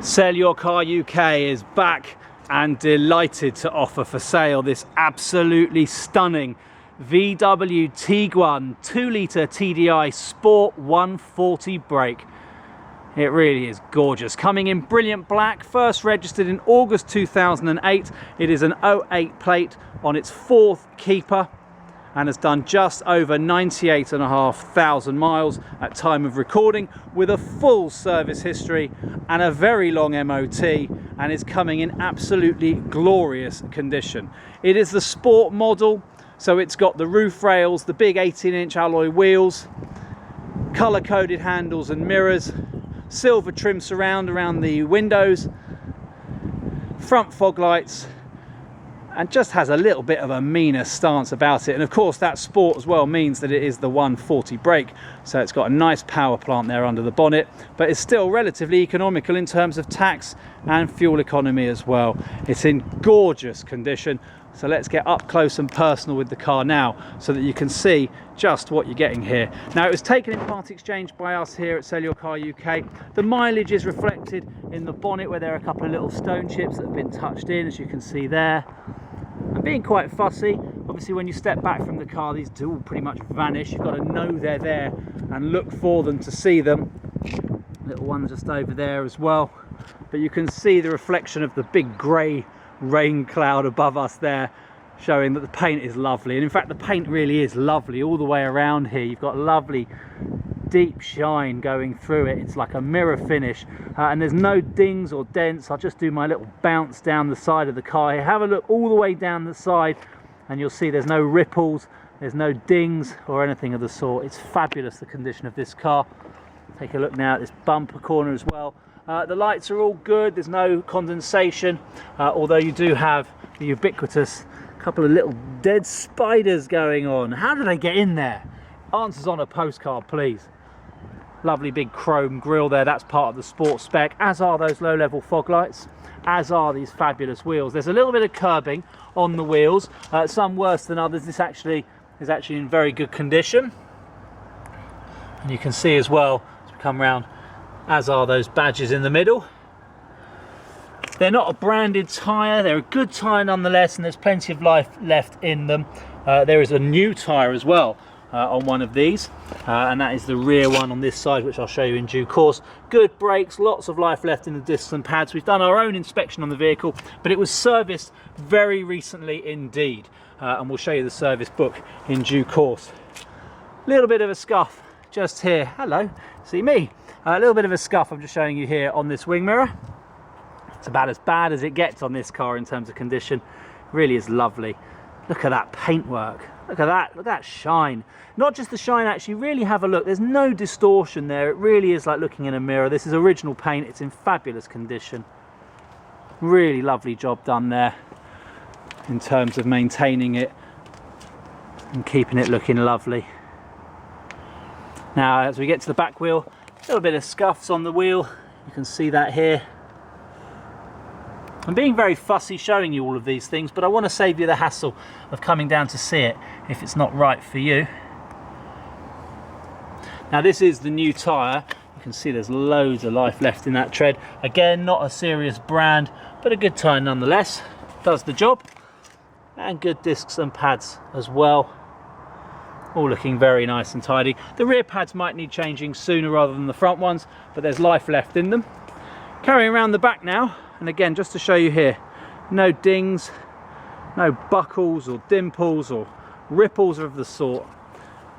Sell Your Car UK is back and delighted to offer for sale this absolutely stunning VW Tiguan 2-litre TDI Sport 140 brake. It really is gorgeous. Coming in brilliant black, first registered in August 2008. It is an 08 plate on its 4th keeper and has done just over 98,500 miles at time of recording, with a full service history and a very long MOT, and is coming in absolutely glorious condition. It is the sport model, so it's got the roof rails, the big 18-inch alloy wheels, colour-coded handles and mirrors, silver trim surround around the windows, front fog lights, and just has a little bit of a meaner stance about it. And of course that sport as well means that it is the 140 brake, so it's got a nice power plant there under the bonnet, but it's still relatively economical in terms of tax and fuel economy as well. It's in gorgeous condition, so let's get up close and personal with the car now so that you can see just what you're getting here. Now, it was taken in part exchange by us here at Sell Your Car UK. The mileage is reflected in the bonnet, where there are a couple of little stone chips that have been touched in, as you can see there. I'm being quite fussy. Obviously, when you step back from the car, these do all pretty much vanish. You've got to know they're there and look for them to see them. Little one just over there as well. But you can see the reflection of the big grey rain cloud above us there, showing that the paint is lovely. And in fact, the paint really is lovely all the way around here. You've got lovely deep shine going through it. It's like a mirror finish, and there's no dings or dents. I'll just do my little bounce down the side of the car here. Have a look all the way down the side and you'll see there's no ripples, there's no dings or anything of the sort. It's fabulous, the condition of this car. Take a look now at this bumper corner as well. The lights are all good, there's no condensation, although you do have the ubiquitous couple of little dead spiders going on. How do they get in there? Answers on a postcard, please. Lovely big chrome grille there, that's part of the sport spec, as are those low-level fog lights, as are these fabulous wheels. There's a little bit of curbing on the wheels, some worse than others. This actually is in very good condition. And you can see as well, as we come round, as are those badges in the middle. They're not a branded tyre, they're a good tyre nonetheless, and there's plenty of life left in them. There is a new tyre as well on one of these, and that is the rear one on this side, which I'll show you in due course. Good brakes, lots of life left in the discs and pads. We've done our own inspection on the vehicle, but it was serviced very recently indeed, and we'll show you the service book in due course. A little bit of a scuff just here. Hello, see me. A little bit of a scuff I'm just showing you here on this wing mirror. It's about as bad as it gets on this car in terms of condition. It really is lovely. Look at that paintwork. Look at that. Look at that shine. Not just the shine, actually, really have a look. There's no distortion there. It really is like looking in a mirror. This is original paint. It's in fabulous condition. Really lovely job done there in terms of maintaining it and keeping it looking lovely. Now, as we get to the back wheel, a little bit of scuffs on the wheel. You can see that here. I'm being very fussy showing you all of these things, but I want to save you the hassle of coming down to see it if it's not right for you. Now, this is the new tyre. You can see there's loads of life left in that tread. Again, not a serious brand, but a good tyre nonetheless. Does the job. And good discs and pads as well. All looking very nice and tidy. The rear pads might need changing sooner rather than the front ones, but there's life left in them. Carrying around the back now. And again, just to show you here, no dings, no buckles or dimples or ripples of the sort.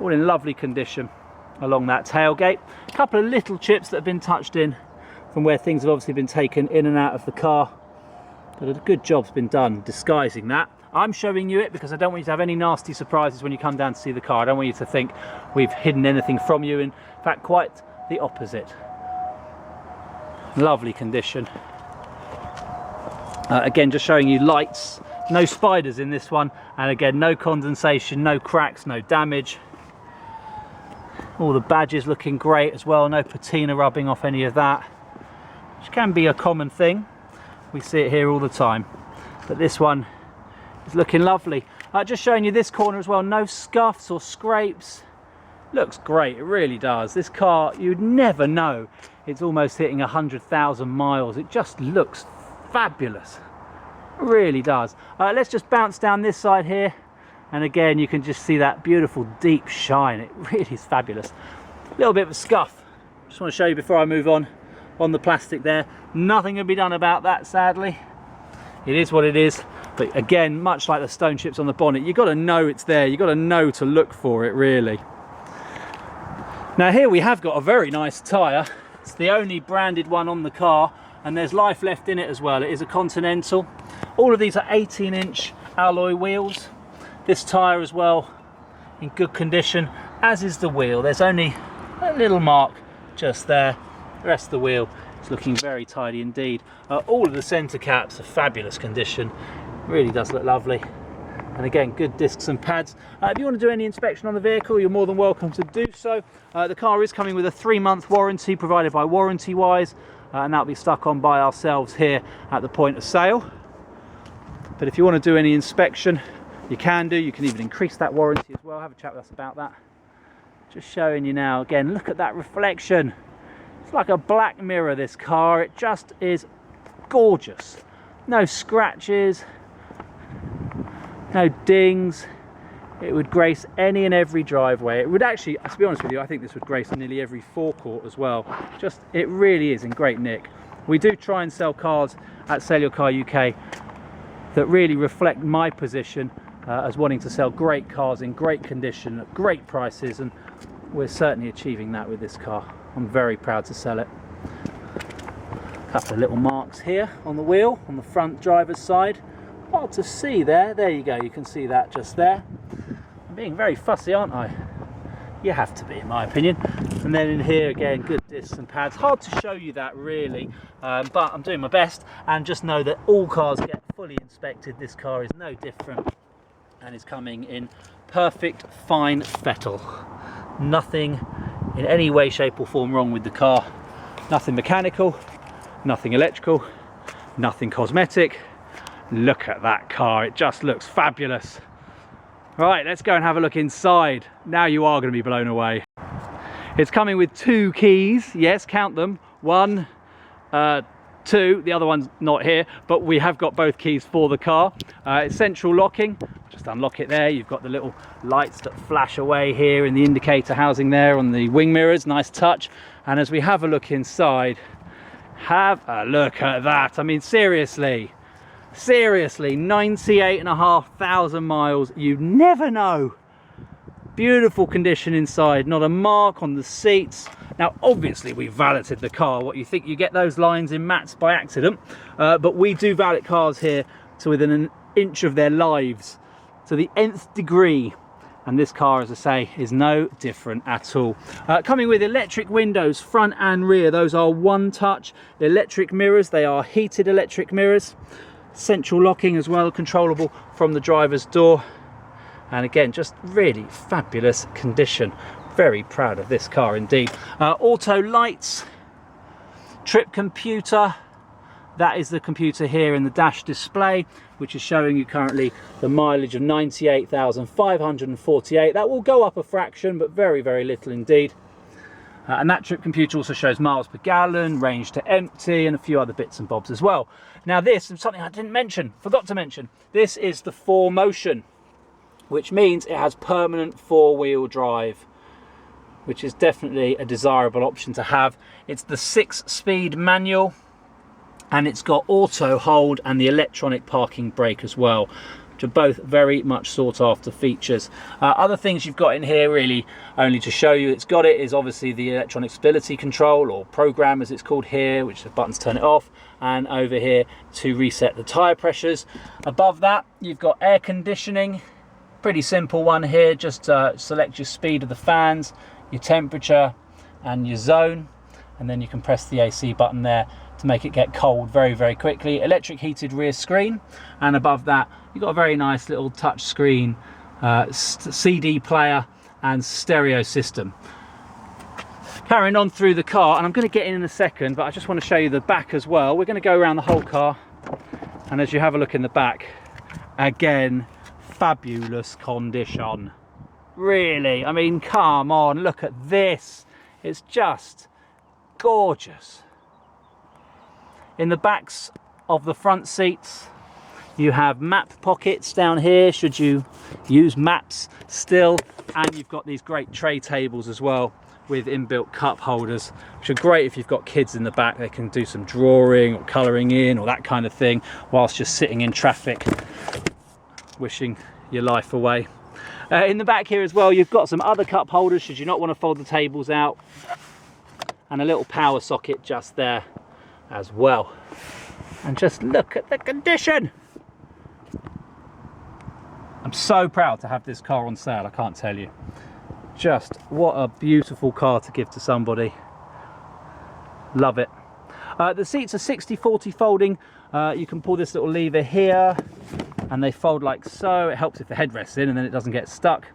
All in lovely condition along that tailgate. A couple of little chips that have been touched in from where things have obviously been taken in and out of the car. But a good job's been done disguising that. I'm showing you it because I don't want you to have any nasty surprises when you come down to see the car. I don't want you to think we've hidden anything from you. In fact, quite the opposite. Lovely condition. Again, just showing you lights, no spiders in this one, and again, no condensation, no cracks, no damage. All the badges looking great as well, no patina rubbing off any of that, which can be a common thing. We see it here all the time, but this one is looking lovely. Just showing you this corner as well, no scuffs or scrapes. Looks great, it really does. This car, you'd never know it's almost hitting 100,000 miles. It just looks fabulous, it really does. Let's just bounce down this side here, and again you can just see that beautiful deep shine. It really is fabulous. A little bit of a scuff, just want to show you before I move on the plastic there. Nothing can be done about that, sadly. It is what it is. But again, much like the stone chips on the bonnet, you've got to know it's there. You've got to know to look for it, really. Now here we have got a very nice tyre. It's the only branded one on the car, and there's life left in it as well. It is a Continental. All of these are 18-inch alloy wheels. This tyre as well in good condition, as is the wheel. There's only a little mark just there. The rest of the wheel is looking very tidy indeed. All of the centre caps are fabulous condition. Really does look lovely. And again, good discs and pads. If you want to do any inspection on the vehicle, you're more than welcome to do so. The car is coming with a 3-month warranty provided by Warranty Wise, and that'll be stuck on by ourselves here at the point of sale. But if you want to do any inspection, you can do. You can even increase that warranty as well. Have a chat with us about that. Just showing you now, again, look at that reflection. It's like a black mirror, this car. It just is gorgeous. No scratches, no dings. It would grace any and every driveway. It would actually, to be honest with you, I think this would grace nearly every forecourt as well. Just, it really is in great nick. We do try and sell cars at SellYourCarUK that really reflect my position as wanting to sell great cars in great condition at great prices, and we're certainly achieving that with this car. I'm very proud to sell it. A couple of little marks here on the wheel, on the front driver's side. Hard to see there. There you go, you can see that just there. I'm being very fussy, aren't I? You have to be, in my opinion. And then in here again, good discs and pads. Hard to show you that really, but I'm doing my best. And just know that all cars get fully inspected. This car is no different and is coming in perfect fine fettle. Nothing in any way, shape or form wrong with the car. Nothing mechanical, nothing electrical, nothing cosmetic. Look at that car, it just looks fabulous. Right, let's go and have a look inside. Now you are going to be blown away. It's coming with 2 keys, yes, count them. 1, 2, the other one's not here, but we have got both keys for the car. It's central locking. Just unlock it there. You've got the little lights that flash away here in the indicator housing there on the wing mirrors. Nice touch. And as we have a look inside, have a look at that. I mean, seriously, 98,500 miles. You never know. Beautiful condition inside, not a mark on the seats. Now obviously we valeted the car. What, you think you get those lines in mats by accident? But we do valet cars here to within an inch of their lives, to the nth degree, and this car, as I say, is no different at all. Coming with electric windows front and rear. Those are one touch. The electric mirrors, they are heated electric mirrors. Central locking as well, controllable from the driver's door. And again, just really fabulous condition. Very proud of this car indeed. Auto lights, trip computer. That is the computer here in the dash display, which is showing you currently the mileage of 98,548. That will go up a fraction, but very, very little indeed. And that trip computer also shows miles per gallon, range to empty, and a few other bits and bobs as well. Now this is something I didn't mention, forgot to mention. This is the 4Motion, which means it has permanent 4-wheel drive, which is definitely a desirable option to have. It's the 6-speed manual, and it's got auto hold and the electronic parking brake as well, which are both very much sought after features. Other things you've got in here, really only to show you it's got it, is obviously the electronic stability control, or program as it's called here, which the buttons turn it off, and over here to reset the tyre pressures. Above that you've got air conditioning. Pretty simple one here, just select your speed of the fans, your temperature and your zone, and then you can press the AC button there to make it get cold very, very quickly. Electric heated rear screen, and above that you've got a very nice little touch screen CD player and stereo system. Carrying on through the car, and I'm going to get in a second, but I just want to show you the back as well. We're going to go around the whole car, and as you have a look in the back, again, fabulous condition. Really, I mean, come on, look at this. It's just gorgeous. In the backs of the front seats, you have map pockets down here, should you use maps still. And you've got these great tray tables as well with inbuilt cup holders, which are great if you've got kids in the back. They can do some drawing or colouring in or that kind of thing whilst just sitting in traffic, wishing your life away. In the back here as well, you've got some other cup holders should you not want to fold the tables out, and a little power socket just there as well. And just look at the condition. I'm so proud to have this car on sale, I can't tell you. Just what a beautiful car to give to somebody. Love it. The seats are 60/40 folding. You can pull this little lever here and they fold like so. It helps if the headrest's in and then it doesn't get stuck.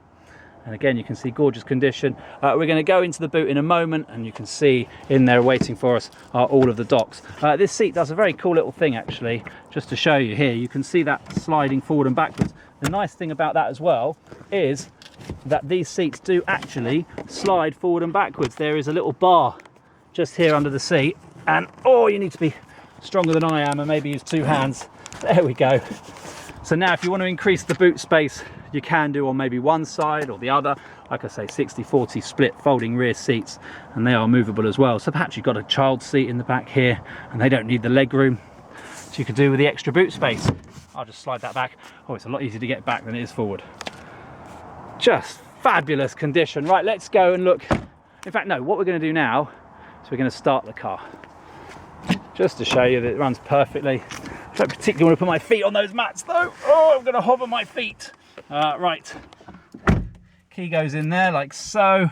And again, you can see gorgeous condition. We're going to go into the boot in a moment, and you can see in there waiting for us are all of the docks. This seat does a very cool little thing actually, just to show you here. You can see that sliding forward and backwards. The nice thing about that as well is that these seats do actually slide forward and backwards. There is a little bar just here under the seat, and oh, you need to be stronger than I am and maybe use two hands. There we go. So now if you want to increase the boot space, you can do on maybe one side or the other. Like I say, 60/40 split folding rear seats, and they are movable as well. So perhaps you've got a child seat in the back here and they don't need the leg room, so you could do with the extra boot space. I'll just slide that back. Oh, it's a lot easier to get back than it is forward. Just fabulous condition. Right, let's go and look. In fact, no, what we're going to do now is we're going to start the car, just to show you that it runs perfectly. I don't particularly want to put my feet on those mats though. Oh, I'm going to hover my feet. Right, key goes in there like so,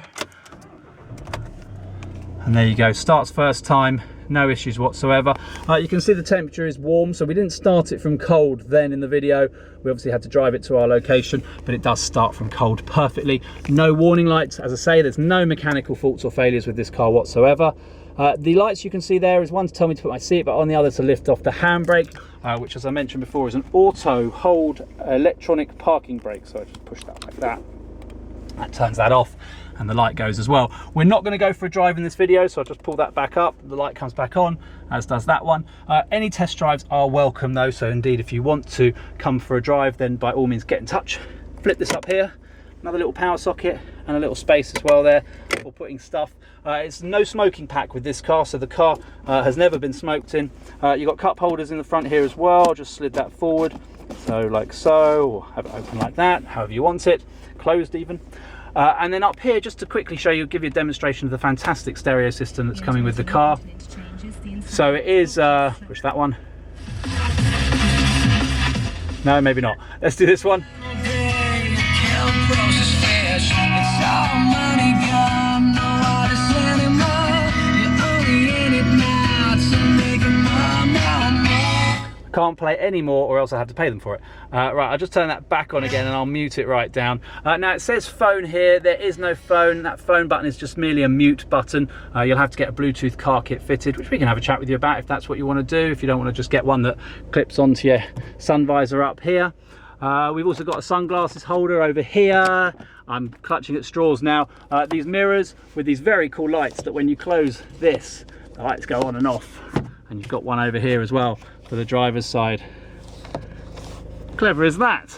and there you go. Starts first time, no issues whatsoever. You can see the temperature is warm, so we didn't start it from cold then in the video. We obviously had to drive it to our location, but it does start from cold perfectly. No warning lights. As I say, there's no mechanical faults or failures with this car whatsoever. The lights you can see there is one to tell me to put my seatbelt on, the other to lift off the handbrake, which, as I mentioned before, is an auto hold electronic parking brake. So I just push that like that. That turns that off, and the light goes as well. We're not going to go for a drive in this video, so I'll just pull that back up. The light comes back on, as does that one. Any test drives are welcome though, so indeed if you want to come for a drive, then by all means get in touch. Flip this up here, another little power socket and a little space as well there for putting stuff. It's no smoking pack with this car, so the car has never been smoked in. You've got cup holders in the front here as well. Just slid that forward, so like so, or have it open like that, however you want it, closed even. And then up here, just to quickly show you, give you a demonstration of the fantastic stereo system that's coming with the car. So it is, push that one. No, maybe not. Let's do this one. Can't play any more or else I have to pay them for it. Right, I'll just turn that back on again and I'll mute it right down. Now it says phone here. There is no phone. That phone button is just merely a mute button. You'll have to get a Bluetooth car kit fitted, which we can have a chat with you about if that's what you want to do, if you don't want to just get one that clips onto your sun visor up here. We've also got a sunglasses holder over here. I'm clutching at straws now. These mirrors with these very cool lights that when you close this, the lights go on and off. And you've got one over here as well for the driver's side. Clever as that.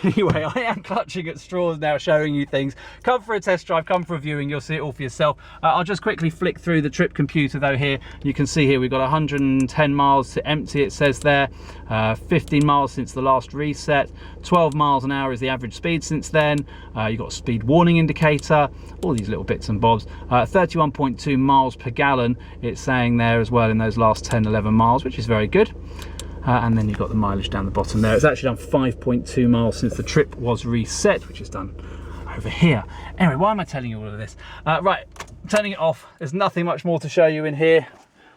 Anyway, I am clutching at straws now, showing you things. Come for a test drive, come for a viewing, you'll see it all for yourself. I'll just quickly flick through the trip computer though here. You can see here we've got 110 miles to empty, it says there. 15 miles since the last reset. 12 miles an hour is the average speed since then. You've got a speed warning indicator, all these little bits and bobs. 31.2 miles per gallon, it's saying there as well in those last 10-11 miles, which is very good. And then you've got the mileage down the bottom there. It's actually done 5.2 miles since the trip was reset, which is done over here. Anyway, why am I telling you all of this? Right, turning it off. There's nothing much more to show you in here.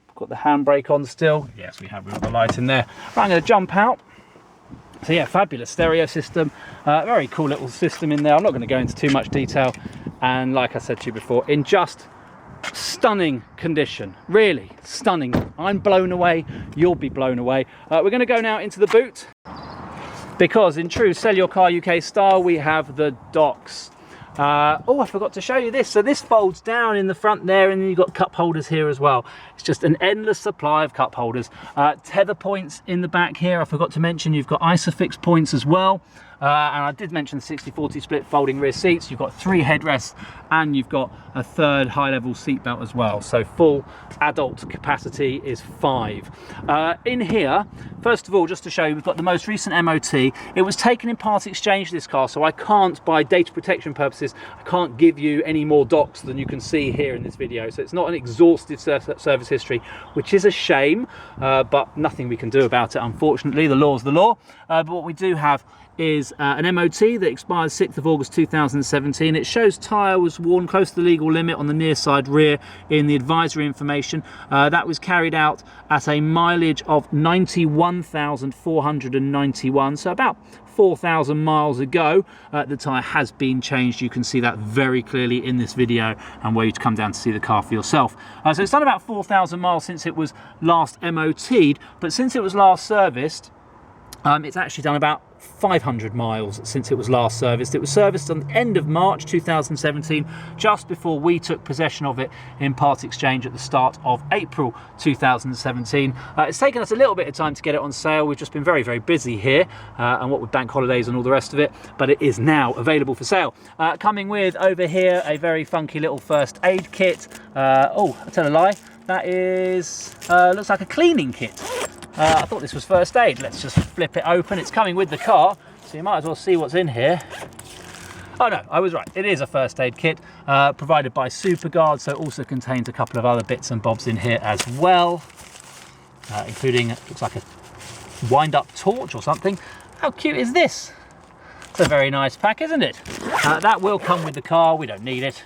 We've got the handbrake on still. Yes, we have. We've got the light in there. Right, I'm going to jump out. So yeah, fabulous stereo system. Very cool little system in there. I'm not going to go into too much detail. And like I said to you before, in just stunning condition, really stunning. I'm blown away, you'll be blown away. We're going to go now into the boot, because in true Sell Your Car UK style we have the docks. Oh, I forgot to show you this. So this folds down in the front there, and then you've got cup holders here as well. It's just an endless supply of cup holders. Tether points in the back here. I forgot to mention you've got ISOFIX points as well. And I did mention the 60-40 split folding rear seats. You've got 3 headrests, and you've got a 3rd high-level seat belt as well. So full adult capacity is 5. In here, first of all, just to show you, we've got the most recent MOT. It was taken in part exchange, this car, so I can't, by data protection purposes, I can't give you any more docs than you can see here in this video. So it's not an exhaustive service history, which is a shame, but nothing we can do about it, unfortunately. The law's the law. But what we do have is an MOT that expires 6th of August 2017. It shows tyre was worn close to the legal limit on the near side rear in the advisory information. That was carried out at a mileage of 91,491, so about 4,000 miles ago. The tyre has been changed. You can see that very clearly in this video, and where you come down to see the car for yourself. So it's done about 4,000 miles since it was last MOT'd, but since it was last serviced, it's actually done about 500 miles since it was last serviced. It was serviced on the end of March 2017, just before we took possession of it in part exchange at the start of April 2017. It's taken us a little bit of time to get it on sale. We've just been very, very busy here, and what with bank holidays and all the rest of it, but it is now available for sale. Coming with, over here, a very funky little first aid kit. Oh, I tell a lie, that is, looks like a cleaning kit. I thought this was first aid. Let's just flip it open. It's coming with the car, so you might as well see what's in here. Oh no, I was right. It is a first aid kit provided by Superguard, so it also contains a couple of other bits and bobs in here as well, including, looks like a wind-up torch or something. How cute is this? It's a very nice pack, isn't it? That will come with the car. We don't need it.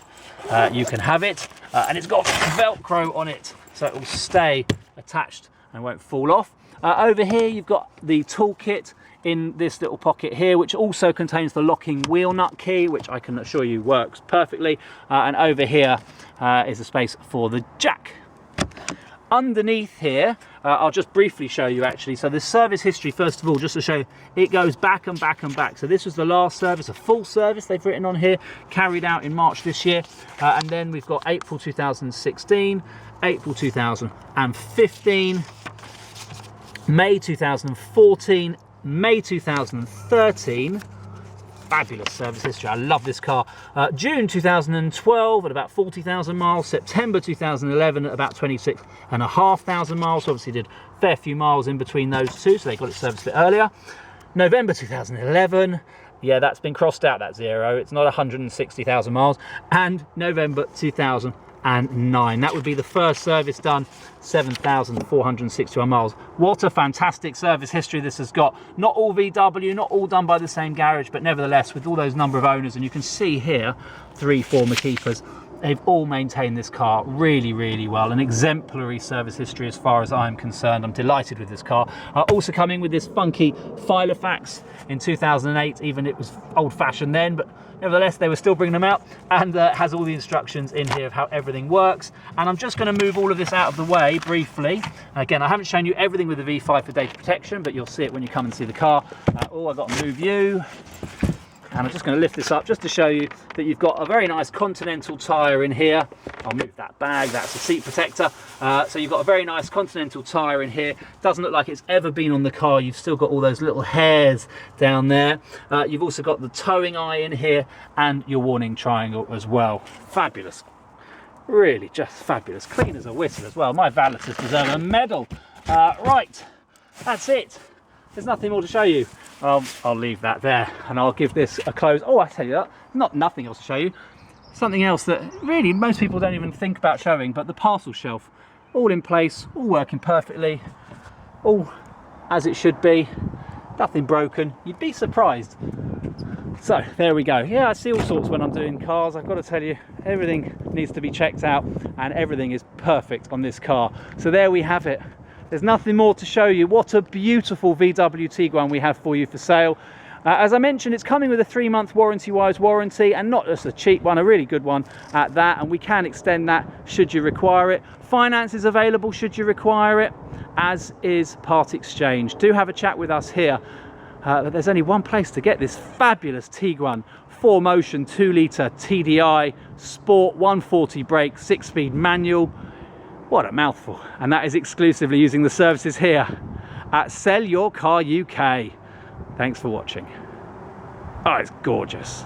You can have it, and it's got Velcro on it, so it will stay attached and won't fall off. Over here you've got the toolkit in this little pocket here, which also contains the locking wheel nut key, which I can assure you works perfectly. And over here is a space for the jack. Underneath here, I'll just briefly show you actually. So the service history, first of all, just to show you, it goes back and back and back. So this was the last service, a full service they've written on here, carried out in March this year. And then we've got April 2016, April 2015, May 2014, May 2013, fabulous service history. I love this car. June 2012 at about 40,000 miles, September 2011 at about 26,500 miles. So obviously did a fair few miles in between those two, so they got it serviced a bit earlier. November 2011, yeah, that's been crossed out, that 0. It's not 160,000 miles. And November 2009. That would be the first service done, 7,461 miles. What a fantastic service history this has got. Not all VW, not all done by the same garage, but nevertheless, with all those number of owners, and you can see here, 3 former keepers, they've all maintained this car really, really well. An exemplary service history as far as I'm concerned. I'm delighted with this car. Also coming with this funky Filofax in 2008, even it was old-fashioned then, but nevertheless, they were still bringing them out, and has all the instructions in here of how everything works. And I'm just going to move all of this out of the way briefly. Again, I haven't shown you everything with the V5 for data protection, but you'll see it when you come and see the car. Oh, I've got to move you. And I'm just going to lift this up just to show you that you've got a very nice Continental tyre in here. I'll move that bag, that's a seat protector. So you've got a very nice Continental tyre in here. Doesn't look like it's ever been on the car. You've still got all those little hairs down there. You've also got the towing eye in here and your warning triangle as well. Fabulous. Really just fabulous. Clean as a whistle as well. My validers deserve a medal. Right, that's it. There's nothing more to show you. I'll leave that there and I'll give this a close. Oh, I tell you that, nothing else to show you. Something else that really most people don't even think about showing, but the parcel shelf, all in place, all working perfectly, all as it should be, nothing broken. You'd be surprised. So there we go. Yeah, I see all sorts when I'm doing cars. I've got to tell you, everything needs to be checked out and everything is perfect on this car. So there we have it. There's nothing more to show you. What a beautiful VW Tiguan we have for you for sale. As I mentioned, it's coming with a 3-month warranty-wise warranty, and not just a cheap one, a really good one at that, and we can extend that should you require it. Finance is available should you require it, as is part exchange. Do have a chat with us here. But there's only one place to get this fabulous Tiguan 4Motion 2-litre TDI Sport 140 brake 6-speed manual. What a mouthful. And that is exclusively using the services here at SellYourCarUK. Thanks for watching. Oh, it's gorgeous.